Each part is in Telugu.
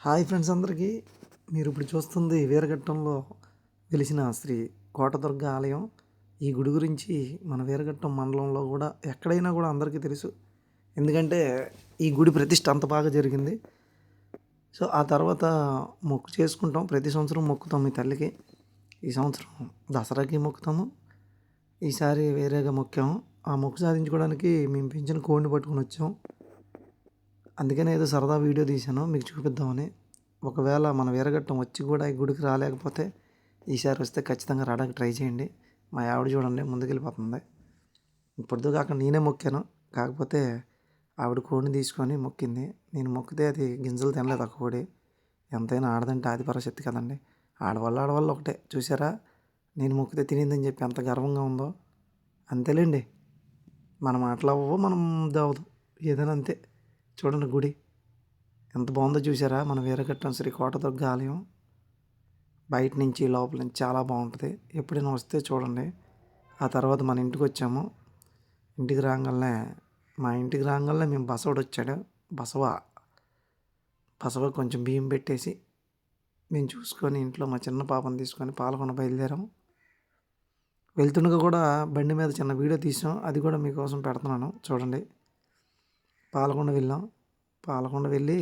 హాయ్ ఫ్రెండ్స్ అందరికీ. మీరు ఇప్పుడు చూస్తుంది వీరఘట్టంలో వెలిసిన శ్రీ కోటదుర్గ ఆలయం. ఈ గుడి గురించి మన వీరఘట్టం మండలంలో కూడా ఎక్కడైనా కూడా అందరికీ తెలుసు. ఎందుకంటే ఈ గుడి ప్రతిష్ట అంత బాగా జరిగింది. సో ఆ తర్వాత మొక్కు చేసుకుంటాం. ప్రతి సంవత్సరం మొక్కుతాం ఈ తల్లికి. ఈ సంవత్సరం దసరాకి మొక్కుతాము. ఈసారి వేరేగా మొక్కాము. ఆ మొక్కు సాధించుకోవడానికి మేము పెంచిన కోడిని పట్టుకొని వచ్చాం. అందుకనే ఏదో సరదా వీడియో తీశాను మీకు చూపిద్దామని. ఒకవేళ మన వీరఘట్టం వచ్చి కూడా ఈ గుడికి రాలేకపోతే ఈసారి వస్తే ఖచ్చితంగా రావడానికి ట్రై చేయండి. మా ఆవిడ చూడండి ముందుకెళ్ళిపోతుంది. ఇప్పటిదాకా అక్కడ నేనే మొక్కాను. కాకపోతే ఆవిడ కోడిని తీసుకొని మొక్కింది. నేను మొక్కితే అది గింజలు తినలేదు ఆ కోడి. ఎంతైనా ఆడదంటే ఆదిపరాశక్తి కదండి. ఆడవాళ్ళు ఒకటే. చూసారా, నేను మొక్కితే తినిందని చెప్పి ఎంత గర్వంగా ఉందో. అంతేలేండి, మన మాటలు అవ్వవు, మనం దావదు, ఏదైనా అంతే. చూడండి గుడి ఎంత బాగుందో చూసారా. మన వీరఘట్టం శ్రీ కోటదుర్గ ఆలయం బయట నుంచి లోపల నుంచి చాలా బాగుంటుంది. ఎప్పుడైనా వస్తే చూడండి. ఆ తర్వాత మన ఇంటికి వచ్చాము. మా ఇంటికి రాగానే మేము బసవడు వచ్చాడు. బసవ కొంచెం బియ్యం పెట్టేసి మేము చూసుకొని ఇంట్లో మా చిన్న పాపను తీసుకొని పాలకొండ బయలుదేరాము. వెళ్తుండగా కూడా బండి మీద చిన్న వీడియో తీసాం. అది కూడా మీకోసం పెడుతున్నాను చూడండి. పాలకొండ వెళ్ళి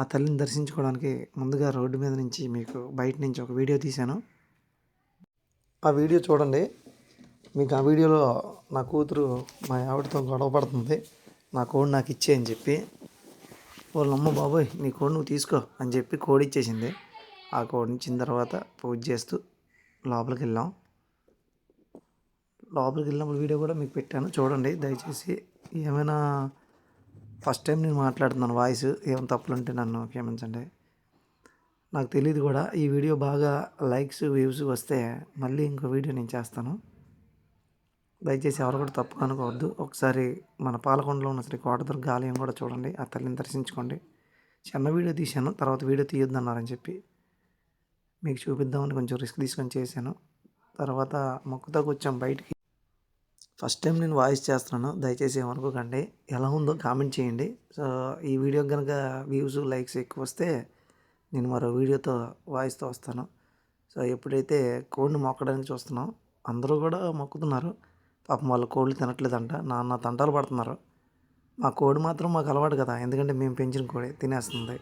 ఆ తల్లిని దర్శించుకోవడానికి ముందుగా రోడ్డు మీద నుంచి మీకు బయట నుంచి ఒక వీడియో తీశాను. ఆ వీడియో చూడండి. మీకు ఆ వీడియోలో నా కూతురు మా ఆవిడతో గొడవ పడుతుంది, నా కోడి నాకు ఇచ్చే అని చెప్పి. వాళ్ళమ్మ బాబోయ్ నీ కోడి నువ్వు తీసుకో అని చెప్పి కోడి ఇచ్చేసింది. ఆ కోడిని ఇచ్చిన తర్వాత పూజ చేస్తూ లోపలికి వెళ్ళినప్పుడు వీడియో కూడా మీకు పెట్టాను చూడండి దయచేసి. ఏమైనా ఫస్ట్ టైం నేను మాట్లాడుతున్నాను, వాయిస్ ఏమైనా తప్పులుంటే నన్ను క్షమించండి. నాకు తెలియదు కూడా. ఈ వీడియో బాగా లైక్స్ వ్యూస్ వస్తే మళ్ళీ ఇంకో వీడియో నేను చేస్తాను. దయచేసి ఎవరు కూడా తప్పు అనుకోవద్దు. ఒకసారి మన పాలకొండలో ఉన్న శ్రీ కోటదుర్గ ఆలయం కూడా చూడండి, ఆ తల్లిని దర్శించుకోండి. చిన్న వీడియో తీశాను, తర్వాత వీడియో తీయొద్దన్నారని చెప్పి మీకు చూపిద్దామని కొంచెం రిస్క్ తీసుకొని చేశాను. తర్వాత మొక్కుతాకు వచ్చాం బయటికి. ఫస్ట్ టైం నేను వాయిస్ చేస్తున్నాను, దయచేసి ఏమనుకోకండి. ఎలా ఉందో కామెంట్ చేయండి. సో ఈ వీడియో కనుక వ్యూస్ లైక్స్ ఎక్కువ వస్తే నేను మరో వీడియోతో వాయిస్తో వస్తాను. సో ఎప్పుడైతే కోడిని మొక్కడానికి చూస్తున్నాం, అందరూ కూడా మొక్కుతున్నారు. పాపం వాళ్ళు కోళ్ళు తినట్లేదంట, నాన్న తంటాలు పడుతున్నారు. మా కోడి మాత్రం మాకు అలవాటు కదా, ఎందుకంటే మేము పెంచిన కోడి తినేస్తుంది.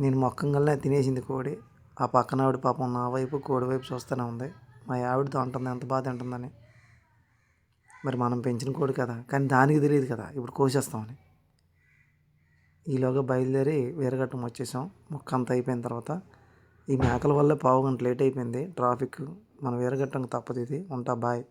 నేను మొక్కంగానే తినేసింది కోడి. ఆ పక్కన ఆవిడ పాపం నా వైపు కోడి వైపు చూస్తూనే ఉంది. మా ఆవిడతో అంటుంది ఎంత బాధ ఉంటుందని. మరి మనం పెంచిన కోడి కదా, కానీ దానికి తెలియదు కదా ఇప్పుడు కోసేస్తామని. ఈలోగా బయలుదేరి వీరఘట్టం వచ్చేసాం. మొక్క అంతా అయిపోయిన తర్వాత ఈ మేకల వల్లే పావుగంట లేట్ అయిపోయింది. ట్రాఫిక్ మన వీరఘట్టంకి తప్పదు ఇది. ఉంటా, బాయ్.